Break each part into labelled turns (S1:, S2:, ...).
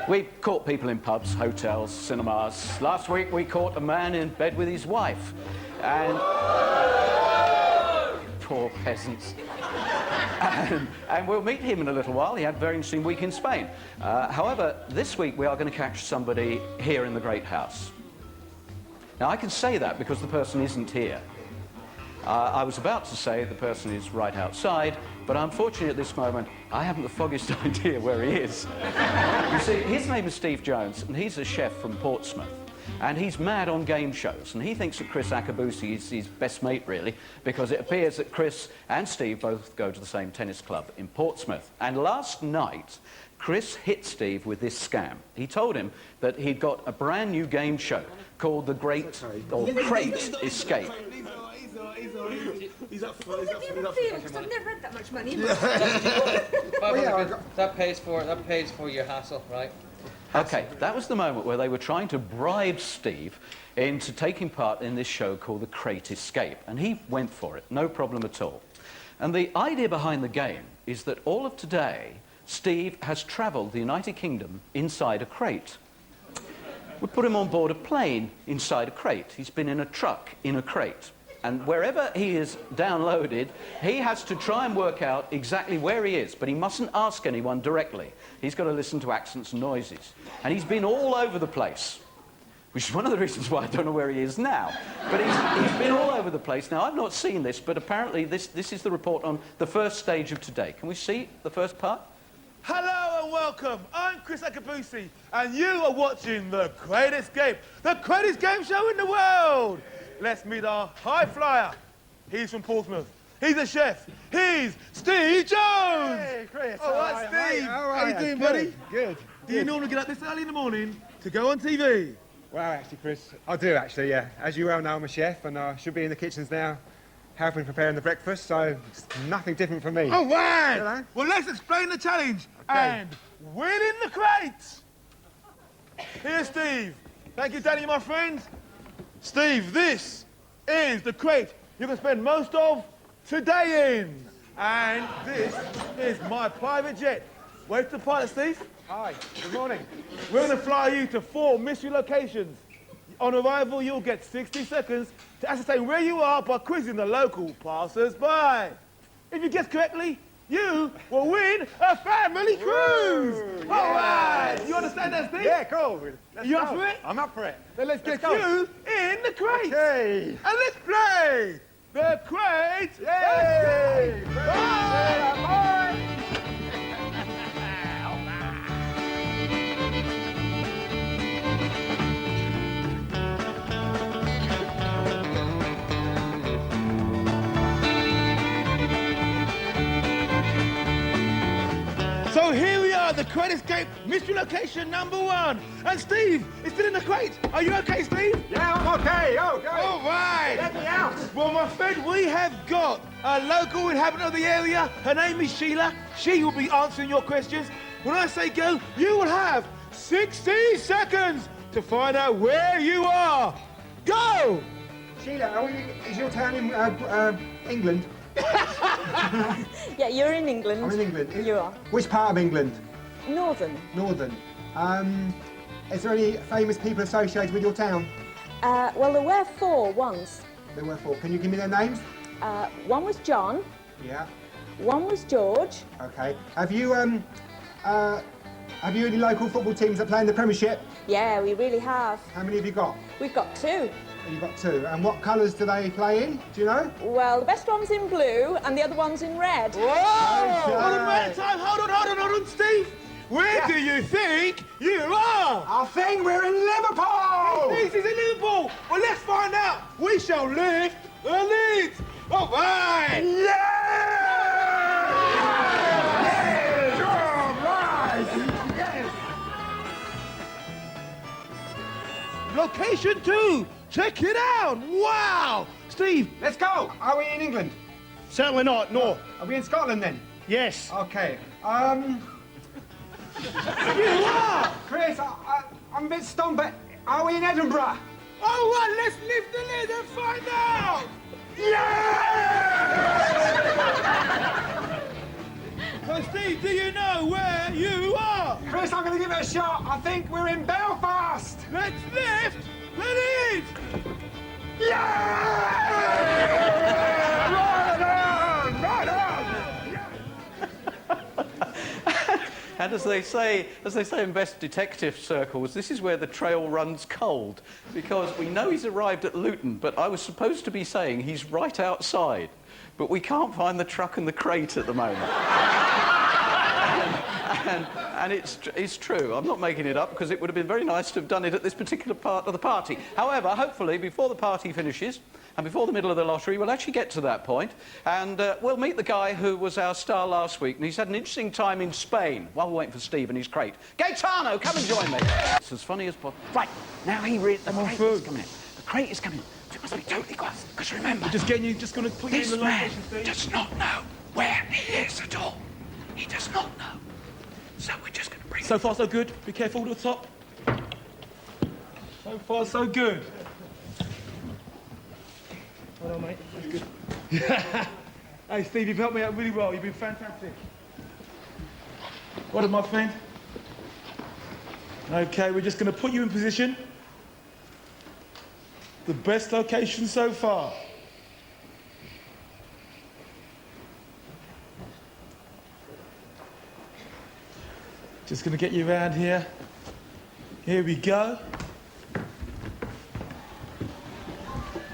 S1: We've caught people in pubs, hotels, cinemas. Last week we caught a man in bed with his wife. And... poor peasants. And we'll meet him in a little while. He had a very interesting week in Spain. However, this week we are going to catch somebody here in the Great House. Now, I can say that because the person isn't here. I was about to say the person is right outside, but unfortunately at this moment, I haven't the foggiest idea where he is. You see, his name is Steve Jones, and he's a chef from Portsmouth. And he's mad on game shows, and he thinks that Chris Akabusi is his best mate, really, because it appears that Chris and Steve both go to the same tennis club in Portsmouth. And last night, Chris hit Steve with this scam. He told him that he'd got a brand new game show called the Great, or Crate Escape.
S2: He's up for because I've never had that much money.
S3: That pays for your hassle, right?
S1: Okay, that was the moment where they were trying to bribe Steve into taking part in this show called the Crate Escape, and he went for it, no problem at all. And the idea behind the game is that all of today, Steve has travelled the United Kingdom inside a crate. We put him on board a plane inside a crate. He's been in a truck in a crate. And wherever he is downloaded, he has to try and work out exactly where he is, but he mustn't ask anyone directly. He's got to listen to accents and noises. And he's been all over the place, which is one of the reasons why I don't know where he is now. But he's been all over the place. Now, I've not seen this, but apparently this is the report on the first stage of today. Can we see the first part?
S4: Hello and welcome. I'm Chris Akabusi, and you are watching The Crate Escape, the greatest game show in the world. Let's meet our high flyer. He's from Portsmouth. He's a chef. He's Steve Jones.
S5: Hey, Chris.
S4: All right, Steve. How you doing, buddy?
S5: Good.
S4: Do you normally get up this early in the morning to go on TV?
S5: Well, actually, Chris, I do, actually, yeah. As you well know, I'm a chef, and I should be in the kitchens now helping preparing the breakfast, so it's nothing different from me.
S4: All right.
S5: Hello?
S4: Well, let's explain the challenge and win in the crate. Here's Steve. Thank you, Danny, my friend. Steve, this is the crate you can spend most of today in. And this is my private jet. Where's the pilot, Steve?
S5: Hi, good morning.
S4: We're going to fly you to 4 mystery locations. On arrival, you'll get 60 seconds to ascertain where you are by quizzing the local passers-by. If you guess correctly, you will win a family cruise!
S5: Yes.
S4: All right! You understand that, Steve?
S5: Yeah, cool.
S4: You up for it?
S5: I'm up for it.
S4: Then let's get
S5: go.
S4: you in the crate!
S5: Okay.
S4: And let's play the crate!
S5: Yay!
S4: Escape! Bye! So here we are, the Crate Escape mystery location #1. And Steve is still in the crate. Are you okay, Steve?
S5: Yeah, I'm okay. Okay.
S4: All right.
S5: Let me out.
S4: Well, my friend, we have got a local inhabitant of the area. Her name is Sheila. She will be answering your questions. When I say go, you will have 60 seconds to find out where you are. Go!
S5: Sheila, is your town in England?
S6: Yeah, you're in England.
S5: I'm in England.
S6: You are.
S5: Which part of England?
S6: Northern.
S5: Northern. Is there any famous people associated with your town?
S6: Well, there were 4 once.
S5: There were 4. Can you give me their names?
S6: One was John,
S5: Yeah.
S6: one was George.
S5: Okay. Have you any local football teams that play in the Premiership?
S6: Yeah, we really have.
S5: How many have you got?
S6: We've got 2.
S5: You've got 2. And what colours do they play in? Do you know?
S6: Well, the best one's in blue and the other one's in red.
S4: Whoa! Hold on, wait time. Hold on, Steve. Where do you think you are?
S5: I think we're in Liverpool!
S4: This is in Liverpool. Well, let's find out. We shall lift the lids. All right.
S5: Yeah! Yes! All right! Yes!
S4: Location 2. Check it out. Wow. Steve.
S5: Let's go! Are we in England?
S4: Certainly not. No.
S5: Are we in Scotland then?
S4: Yes.
S5: Okay.
S4: You are.
S5: Chris, I'm a bit stumped, but are we in Edinburgh?
S4: All right. Let's lift the lid and find out.
S5: Yeah!
S4: So, Steve, do you know where you are?
S5: Chris, I'm going to give it a shot. I think we're in Belfast.
S4: Let's lift. Let it in.
S5: Yeah! Right on!
S1: And as they say in best detective circles, this is where the trail runs cold, because we know he's arrived at Luton, but I was supposed to be saying he's right outside, but we can't find the truck and the crate at the moment. And it's true. I'm not making it up, because it would have been very nice to have done it at this particular part of the party. However, hopefully, before the party finishes, and before the middle of the lottery, we'll actually get to that point, and we'll meet the guy who was our star last week, and he's had an interesting time in Spain while we're waiting for Steve and his crate. Gaetano, come and join me. It's as funny as possible. Right, now the crate is coming in. The crate is coming in. So it must be totally quiet, because remember,
S4: Just going to put you in
S1: this
S4: the
S1: man
S4: location, Steve.
S1: does not know where he is at all. He does not know. So we're just going to bring
S4: So far, so good. Be careful to the top. So far, so good. Hold on, mate. That's good. Hey, Steve, you've helped me out really well. You've been fantastic. What is my friend? Okay, we're just going to put you in position. The best location so far. Just going to get you around here. Here we go.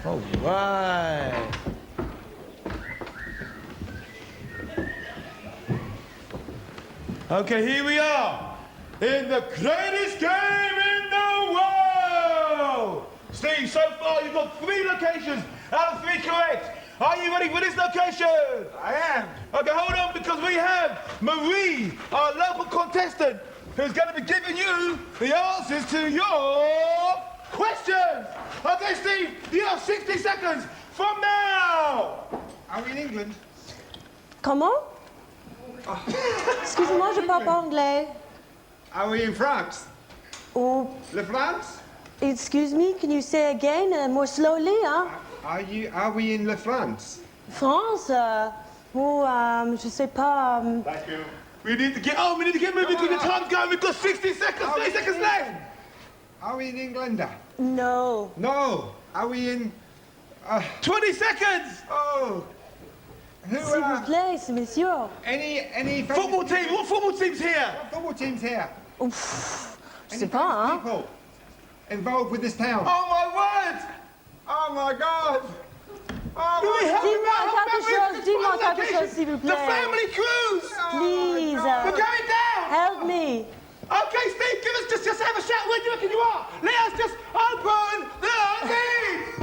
S4: All right. Okay, here we are. In the greatest game in the world. Steve, so far you've got 3 locations out of 3 correct. Are you ready for this location?
S5: I am.
S4: Okay, hold on, because we have Marie, our local contestant, who's going to be giving you the answers to your questions. Okay, Steve, you have 60 seconds from now.
S5: Are we in England?
S6: Comment? Excusez-moi, je parle pas anglais.
S5: Are we in France?
S6: Oh,
S5: Le France?
S6: excuse me, can you say again, more slowly, hein?
S5: Are we in Le France?
S6: France, je sais pas.
S4: Thank you. We need to get moving because the time's going. We've got 60 seconds, 30 seconds left.
S5: Are we in England?
S6: No.
S5: No. Are we in...
S4: 20 seconds.
S5: Oh. Who
S6: S'il vous plaît, c'est messieurs.
S5: Any
S4: Football team. What football team's here?
S5: What football team's here?
S6: Ouf, je
S5: Any
S6: sais pas, hein.
S5: people involved with this town?
S4: Oh my word!
S5: Oh my God! Oh
S4: Do we
S5: my
S4: have
S6: Dis-moi quelque chose, s'il vous
S4: The
S6: plaît.
S4: family cruise.
S6: Please,
S4: We're going down.
S6: help me.
S4: Okay, Steve, give us just have a shout. Where do you reckon you are? Let us just open the gates.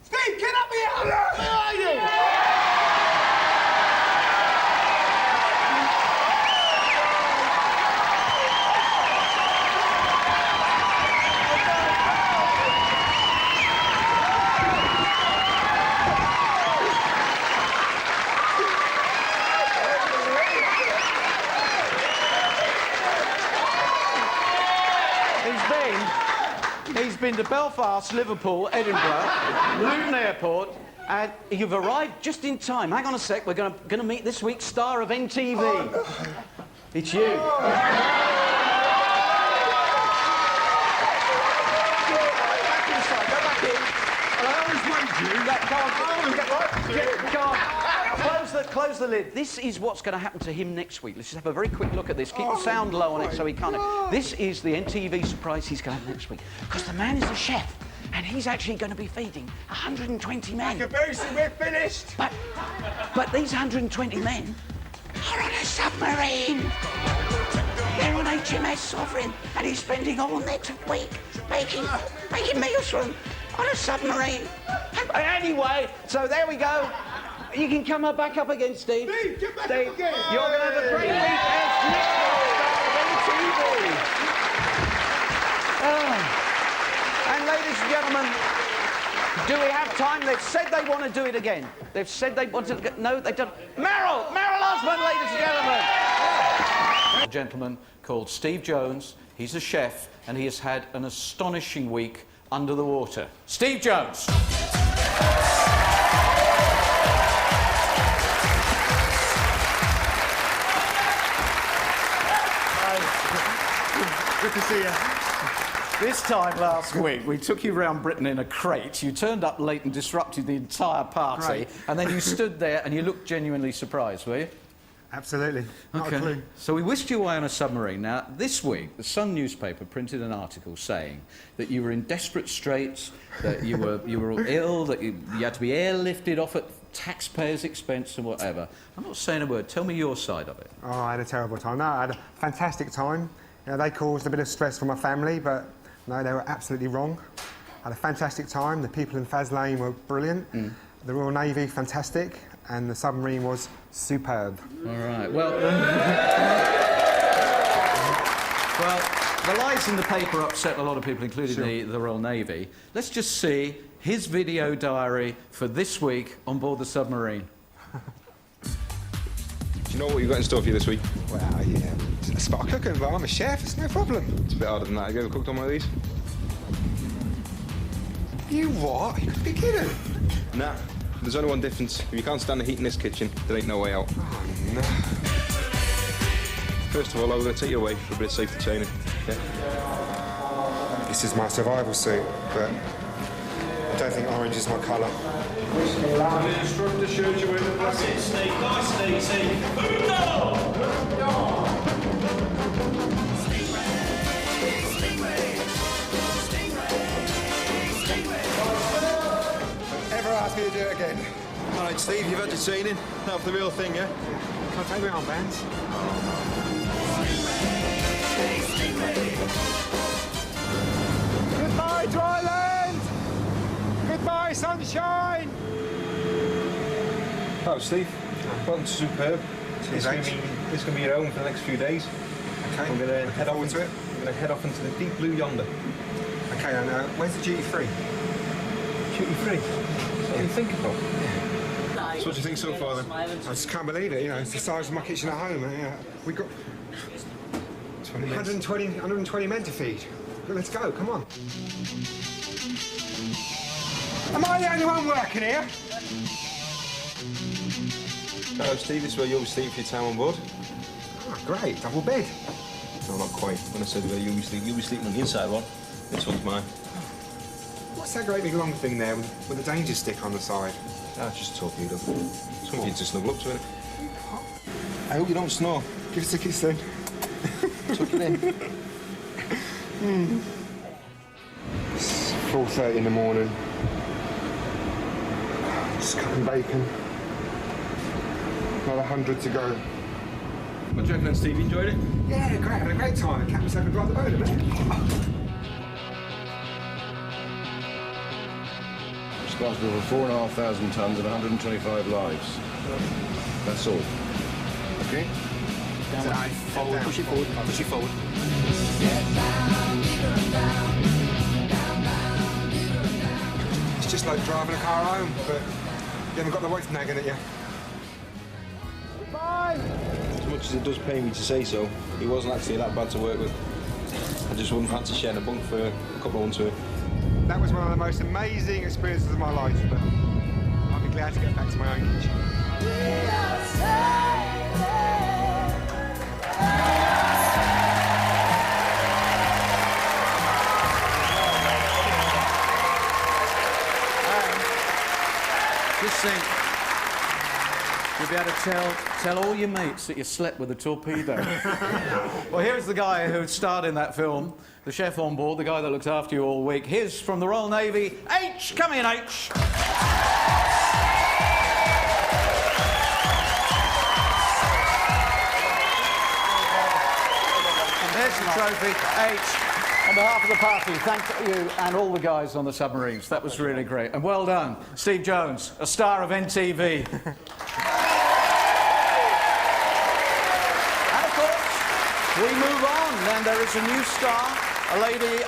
S4: Steve, get up here. Where are you?
S1: He's been to Belfast, Liverpool, Edinburgh, Luton Airport, and you've arrived just in time. Hang on a sec, we're going to meet this week's star of NTV. Oh. It's you. Go back inside, go back in. I always wanted you. Go on. Close the lid. This is what's going to happen to him next week. Let's just have a very quick look at this. Keep the sound low on it so he can't... This is the NTV surprise he's going to have next week. Because the man is a chef, and he's actually going to be feeding 120 men.
S5: Caboose, we're finished.
S1: But these 120 men are on a submarine. They're on HMS Sovereign, and he's spending all next week making meals for them on a submarine. Anyway, so there we go. You can come back up again, Steve.
S4: Steve, get back up again.
S1: You're going to have a great week as Nick Star of NTV. And ladies and gentlemen, do we have time? They've said they want to do it again. They've said they want to... No, they don't. Meryl Osmond, ladies and gentlemen. A gentleman called Steve Jones. He's a chef, and he has had an astonishing week under the water. Steve Jones.
S5: to see you.
S1: This time last week, we took you around Britain in a crate. You turned up late and disrupted the entire party.
S5: Great.
S1: And then you stood there and you looked genuinely surprised, were you?
S5: Absolutely. Not a clue.
S1: So we whisked you away on a submarine. Now, this week, the Sun newspaper printed an article saying that you were in desperate straits, that you were ill, that you had to be airlifted off at taxpayers' expense and whatever. I'm not saying a word. Tell me your side of it.
S5: Oh, I had a terrible time. No, I had a fantastic time. You know, they caused a bit of stress for my family, but no, they were absolutely wrong. I had a fantastic time. The people in Faz Lane were brilliant. The Royal Navy, fantastic. And the submarine was superb.
S1: All right, well... well, the lies in the paper upset a lot of people, including the Royal Navy. Let's just see his video diary for this week on board the submarine.
S7: Do you know what you've got in store for you this week?
S5: Well, yeah, a spot cooking, but I'm a chef, it's no problem.
S7: It's a bit harder than that. Have you ever cooked on one of these?
S5: You what? You could be kidding.
S7: Nah. There's only one difference. If you can't stand the heat in this kitchen, there ain't no way out.
S5: Oh, no.
S7: First of all, I'm going to take you away for a bit of safety training. Yeah?
S5: This is my survival suit, but I don't think orange is my colour.
S7: The instructor showed you where the black is.
S8: Steve, nice, Steve. No!
S5: Ask me to do it again.
S7: All right, Steve, you've had your training. Now for the real thing, yeah?
S5: Can I take my armbands? Goodbye, Dryland! Goodbye, sunshine!
S7: Oh, Steve, welcome to Superb. This is going to be your home for the next few days.
S5: Okay.
S7: We're going to head off
S5: into it.
S7: We're going to head off into the deep blue yonder.
S5: Okay, and where's the duty free?
S7: Duty free? What do you think about? So what do you think so far, then?
S5: I just can't believe it, you know, it's the size of my kitchen at home. We got 120 men to feed. Let's go, come on. Am I the only one working here?
S7: Hello, Steve, this is where you'll be sleeping for your time on board.
S5: Oh, great, double bed.
S7: No, not quite. When I said where you'll be sleeping on the inside one. This one's mine.
S5: What's that great big long thing there with a danger stick on the side?
S7: Ah, just talk you up. Some of you just snuggle up to it. I hope you don't snore.
S5: Give us a kiss then.
S7: Tuck it in.
S5: It's 4:30 in the morning. Just cooking bacon. Another 100 to go.
S7: What do you reckon then, Steve? You enjoyed it?
S5: Yeah, great. Had a great time. I kept myself above the boat a bit.
S9: Responsible for 4,500 tons and 125 lives. That's all. Okay?
S5: Down, forward, push it forward, push it forward. It's just like driving a car home, but you haven't got the wife nagging at you. Bye!
S7: As much as it does pain me to say so, he wasn't actually that bad to work with. I just wouldn't fancy sharing a bunk for a couple of months with him.
S5: That was one of the most amazing experiences of my life, but I'll be glad to get back to my own kitchen.
S1: Just think, you'll be able to tell all your mates that you slept with a torpedo. Well, here's the guy who starred in that film, the chef on board, the guy that looks after you all week. Here's from the Royal Navy, H. Come in, H. And there's the trophy, H. On behalf of the party, thank you and all the guys on the submarines. That was really great. And well done, Steve Jones, a star of NTV. And of course, we move on, and there is a new star, a lady...